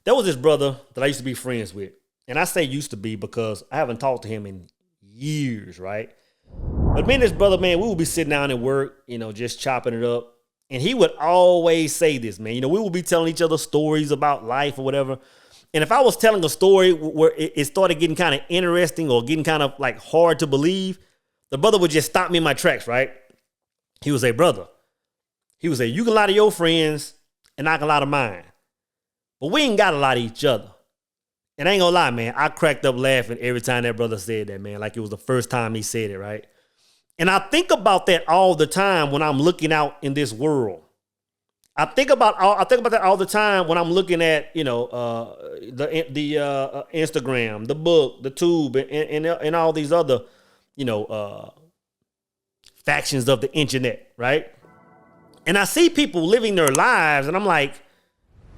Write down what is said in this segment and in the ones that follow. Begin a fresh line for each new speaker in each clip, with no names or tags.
There was this brother that I used to be friends with. And I say used to be because I haven't talked to him in years, right? But me and this brother, man, we would be sitting down at work, just chopping it up. And he would always say this, man. We would be telling each other stories about life or whatever. And if I was telling a story where it started getting kind of interesting or getting kind of like hard to believe, the brother would just stop me in my tracks, right? He would say, brother, you can lie to your friends and I can lie to mine. But we ain't got a lot of each other. And I ain't gonna lie, man, I cracked up laughing every time that brother said that, man, like it was the first time he said it, right? And I think about that all the time when I'm looking out in this world. I think about that all the time when I'm looking at, the Instagram, the book, the tube, and all these other, factions of the internet, right? And I see people living their lives, and I'm like,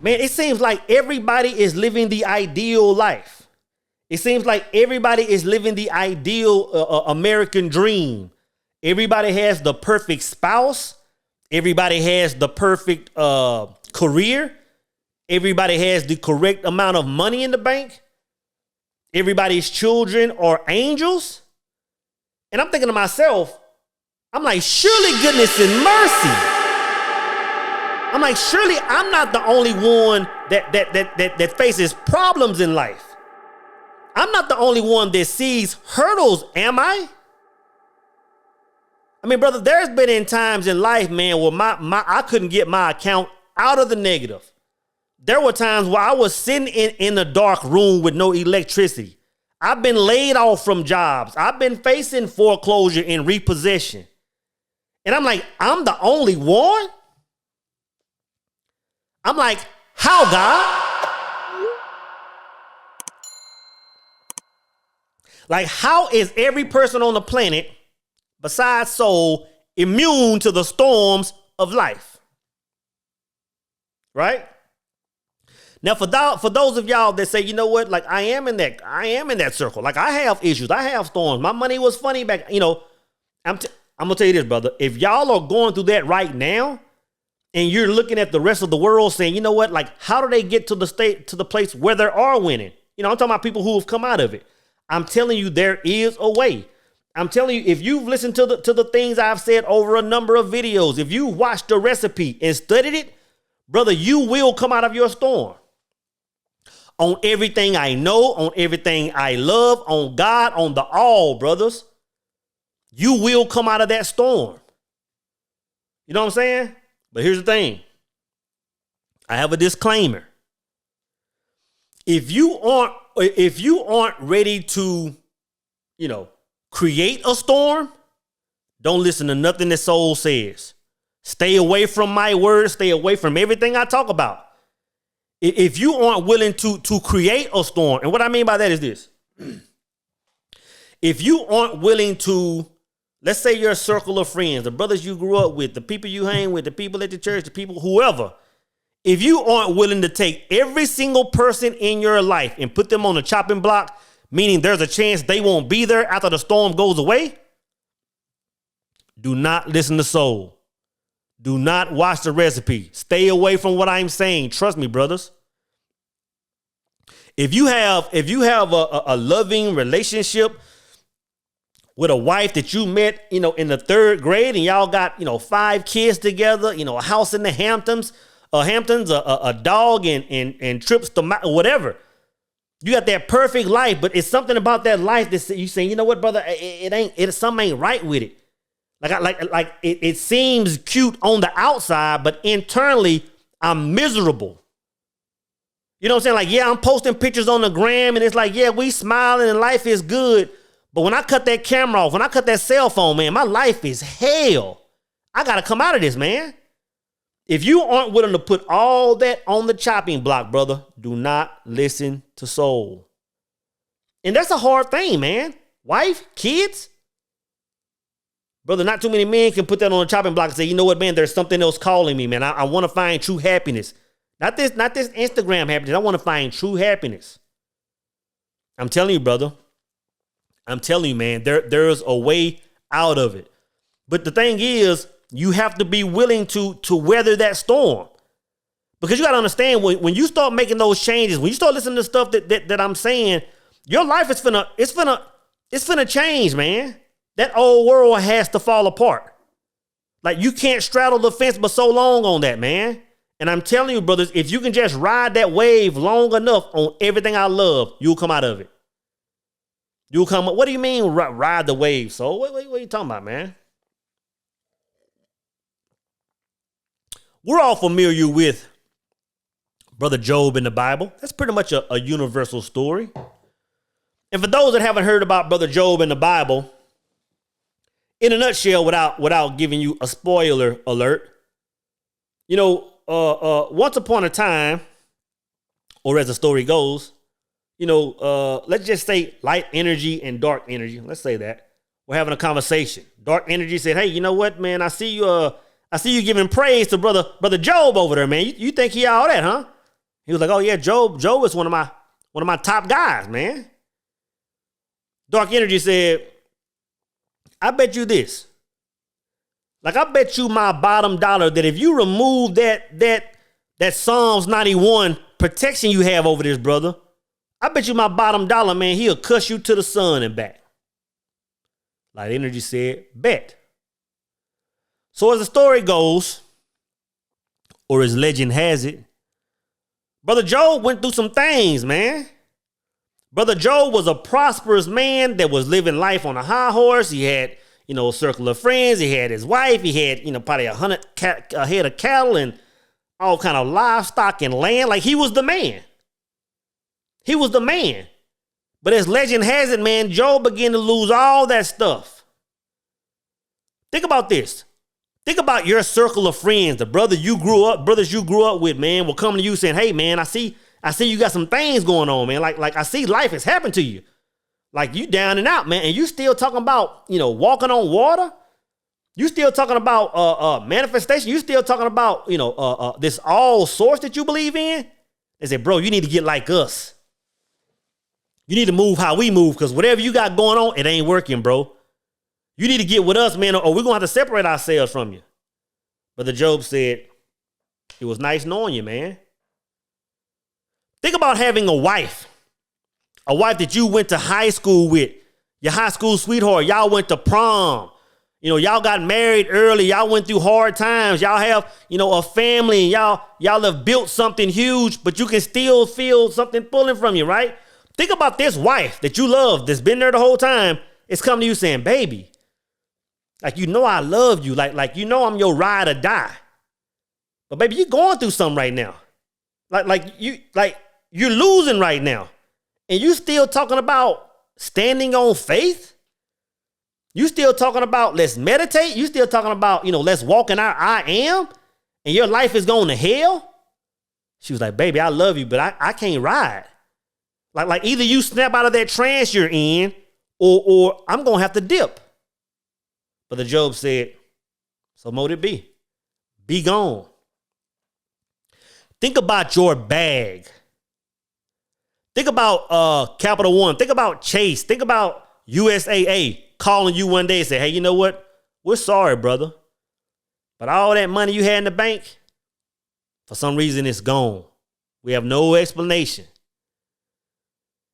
man, it seems like everybody is living the ideal life. It seems like everybody is living the ideal American dream. Everybody has the perfect spouse. Everybody has the perfect career. Everybody has the correct amount of money in the bank. Everybody's children are angels. And I'm thinking to myself, I'm like, surely goodness and mercy. I'm like, surely I'm not the only one that faces problems in life. I'm not the only one that sees hurdles, am I? I mean, brother, there's been in times in life, man, where I couldn't get my account out of the negative. There were times where I was sitting in a dark room with no electricity. I've been laid off from jobs. I've been facing foreclosure and repossession. And I'm like, I'm the only one? I'm like, how, God? Like, how is every person on the planet, besides soul, immune to the storms of life? Right? Now, for those of y'all that say, you know what, like I am in that circle. Like I have issues. I have storms. My money was funny back. I'm gonna tell you this, brother. If y'all are going through that right now, and you're looking at the rest of the world saying, you know what, like, how do they get to the place where they are winning? I'm talking about people who have come out of it. I'm telling you, there is a way. I'm telling you, if you've listened to the things I've said over a number of videos, if you watched the recipe and studied it, brother, you will come out of your storm. On everything I know, on everything I love, on God, on the all, brothers, you will come out of that storm. You know what I'm saying? But here's the thing. I have a disclaimer. If you aren't ready to, create a storm, don't listen to nothing that soul says. Stay away from my words. Stay away from everything I talk about. If you aren't willing to create a storm, and what I mean by that is this. If you aren't willing to, let's say your circle of friends, the brothers you grew up with, the people you hang with, the people at the church, the people, whoever. If you aren't willing to take every single person in your life and put them on the chopping block, meaning there's a chance they won't be there after the storm goes away, do not listen to soul. Do not watch the recipe. Stay away from what I'm saying. Trust me, brothers. If you have a loving relationship with a wife that you met, in the third grade, and y'all got, 5 kids together, a house in the Hamptons, a dog and trips to whatever. You got that perfect life, but it's something about that life that you saying, you know what, brother, something ain't right with it. Like it seems cute on the outside, but internally I'm miserable. You know what I'm saying? Like, yeah, I'm posting pictures on the gram and it's like, yeah, we smiling and life is good. But when I cut that camera off, when I cut that cell phone, man, my life is hell. I got to come out of this, man. If you aren't willing to put all that on the chopping block, brother, do not listen to soul. And that's a hard thing, man. Wife, kids. Brother, not too many men can put that on the chopping block and say, you know what, man, there's something else calling me, man. I want to find true happiness. Not this Instagram happiness. I want to find true happiness. I'm telling you, brother. I'm telling you, man, there's a way out of it. But the thing is, you have to be willing to weather that storm. Because you got to understand, when you start making those changes, when you start listening to stuff that I'm saying, your life is finna change, man. That old world has to fall apart. Like, you can't straddle the fence but so long on that, man. And I'm telling you, brothers, if you can just ride that wave long enough on everything I love, you'll come out of it. You'll come up. What do you mean ride the wave? So what are you talking about, man? We're all familiar with Brother Job in the Bible. That's pretty much a universal story. And for those that haven't heard about Brother Job in the Bible, in a nutshell, without giving you a spoiler alert, once upon a time, or as the story goes, let's just say light energy and dark energy. Let's say that we're having a conversation. Dark energy said, "Hey, you know what, man? I see you giving praise to brother Job over there, man. You think he all that, huh?" He was like, "Oh yeah, Job is one of my top guys, man." Dark energy said, "I bet you this. Like, I bet you my bottom dollar that if you remove that Psalms 91 protection you have over this brother, I bet you my bottom dollar, man, he'll cuss you to the sun and back." Light energy said, "Bet." So as the story goes, or as legend has it, Brother Job went through some things, man. Brother Job was a prosperous man that was living life on a high horse. He had, a circle of friends. He had his wife. He had, probably 100 head of cattle and all kind of livestock and land. Like, he was the man. He was the man. But as legend has it, man, Job began to lose all that stuff. Think about this. Think about your circle of friends, the brothers you grew up with, man, will come to you saying, "Hey, man, I see you got some things going on, man. Like I see life has happened to you. Like, you down and out, man, and you still talking about, walking on water. You still talking about manifestation. You still talking about, this all source that you believe in." They say, "Bro, you need to get like us. You need to move how we move, because whatever you got going on, it ain't working, bro. You need to get with us, man, or we're going to have to separate ourselves from you." Brother Job said, "It was nice knowing you, man." Think about having a wife that you went to high school with, your high school sweetheart. Y'all went to prom. Y'all got married early. Y'all went through hard times. Y'all have, a family. Y'all have built something huge, but you can still feel something pulling from you, right? Think about this wife that you love that's been there the whole time. It's coming to you saying, "Baby, like, I love you. Like, I'm your ride or die. But baby, you're going through something right now. You're losing right now. And you still talking about standing on faith? You still talking about let's meditate? You still talking about, let's walk in our I am? And your life is going to hell?" She was like, "Baby, I love you, but I can't ride. Like either you snap out of that trance you're in, or I'm going to have to dip." But the Job said, "So mote it be. Be gone." Think about your bag. Think about Capital One. Think about Chase. Think about USAA calling you one day and say, "Hey, you know what? We're sorry, brother. But all that money you had in the bank, for some reason it's gone. We have no explanation."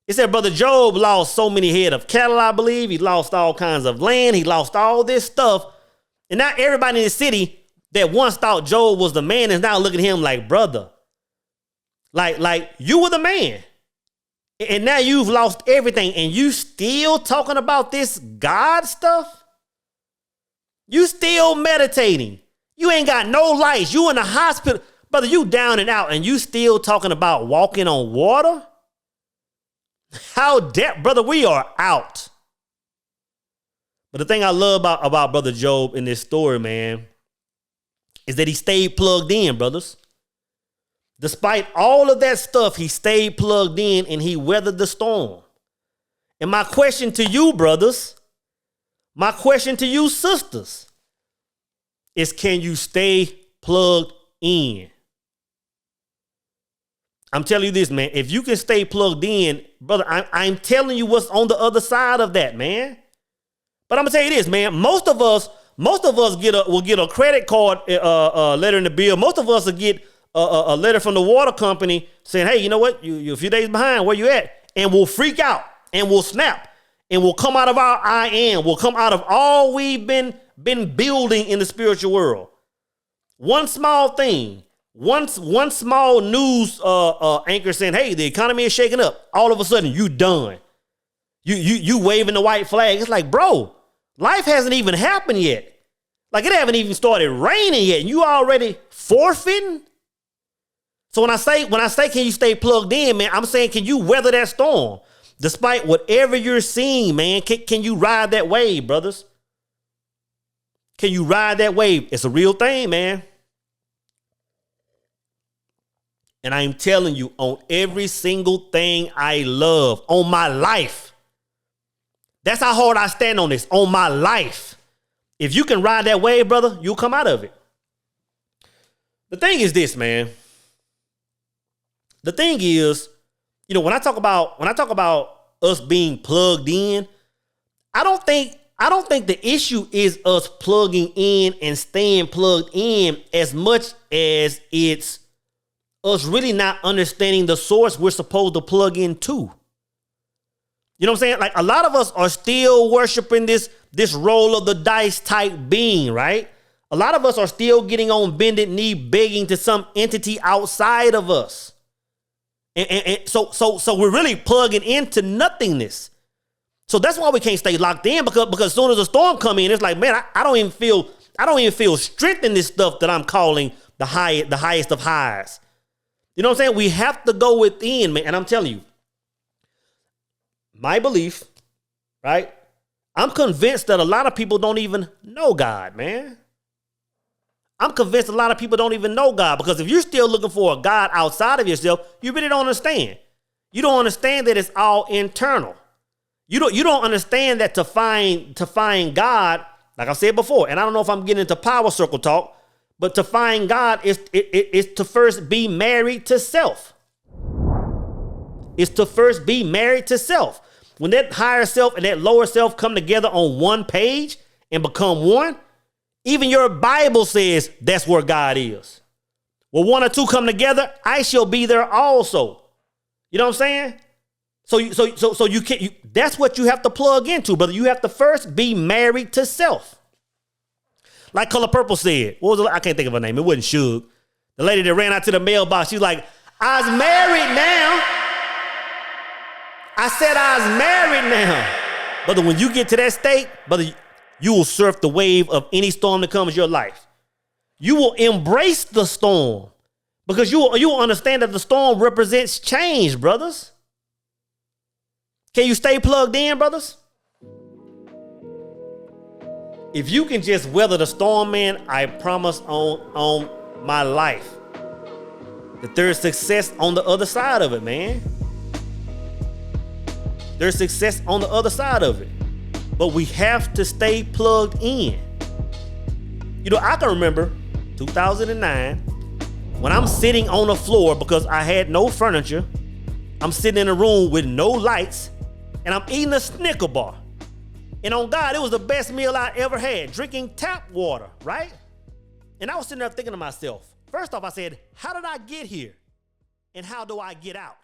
It said Brother Job lost so many head of cattle, I believe. He lost all kinds of land. He lost all this stuff. And now everybody in the city that once thought Job was the man is now looking at him like, "Brother, like you were the man. And now you've lost everything, and you still talking about this God stuff? You still meditating. You ain't got no lights. You in the hospital. Brother, you down and out, and you still talking about walking on water? How dare, brother, we are out." But the thing I love about Brother Job in this story, man, is that he stayed plugged in, brothers. Despite all of that stuff, he stayed plugged in and he weathered the storm. And my question to you, brothers, my question to you, sisters, is can you stay plugged in? I'm telling you this, man. If you can stay plugged in, brother, I'm telling you what's on the other side of that, man. But I'm gonna tell you this, man. Most of us will get a credit card letter in the bill. Most of us will get a letter from the water company saying, hey, you know what? You're a few days behind. Where you at? And we'll freak out and we'll snap and we'll come out of our I am. We'll come out of all we've been building in the spiritual world. One small thing, one small news anchor saying, hey, the economy is shaking up. All of a sudden, you done. You waving the white flag. It's like, bro, life hasn't even happened yet. Like, it haven't even started raining yet, and you already forfeiting? So when I say, can you stay plugged in, man, I'm saying, can you weather that storm? Despite whatever you're seeing, man, can you ride that wave, brothers? Can you ride that wave? It's a real thing, man. And I'm telling you, on every single thing I love, on my life. That's how hard I stand on this, on my life. If you can ride that wave, brother, you'll come out of it. The thing is this, man. The thing is, you know, when I talk about us being plugged in, I don't think the issue is us plugging in and staying plugged in as much as it's us really not understanding the source we're supposed to plug into. You know what I'm saying? Like, a lot of us are still worshiping this roll of the dice type being, right? A lot of us are still getting on bended knee, begging to some entity outside of us. And so we're really plugging into nothingness. So that's why we can't stay locked in, because as soon as a storm comes in, it's like, man, I don't even feel strength in this stuff that I'm calling the highest of highs. You know what I'm saying? We have to go within, man. And I'm telling you, my belief, right? I'm convinced that a lot of people don't even know God, man. I'm convinced a lot of people don't even know God, because if you're still looking for a God outside of yourself, you really don't understand. You don't understand that it's all internal. You don't understand that to find God, like I said before, and I don't know if I'm getting into power circle talk, but to find God is to first be married to self. It's to first be married to self. When that higher self and that lower self come together on one page and become one, even your Bible says that's where God is. Well, one or two come together, I shall be there also. You know what I'm saying? So you can't. That's what you have to plug into, brother. You have to first be married to self. Like Color Purple said, I can't think of her name. It wasn't Suge. The lady that ran out to the mailbox. She's like, I was married now. I said I was married now. Brother, when you get to that state, brother, you will surf the wave of any storm that comes your life. You will embrace the storm, because you will understand that the storm represents change, brothers. Can you stay plugged in, brothers? If you can just weather the storm, man, I promise on my life that there's success on the other side of it, man. There's success on the other side of it. But we have to stay plugged in. You know, I can remember 2009 when I'm sitting on the floor because I had no furniture. I'm sitting in a room with no lights, and I'm eating a Snicker bar. And on God, it was the best meal I ever had, drinking tap water, right? And I was sitting there thinking to myself, first off, I said, how did I get here? And how do I get out?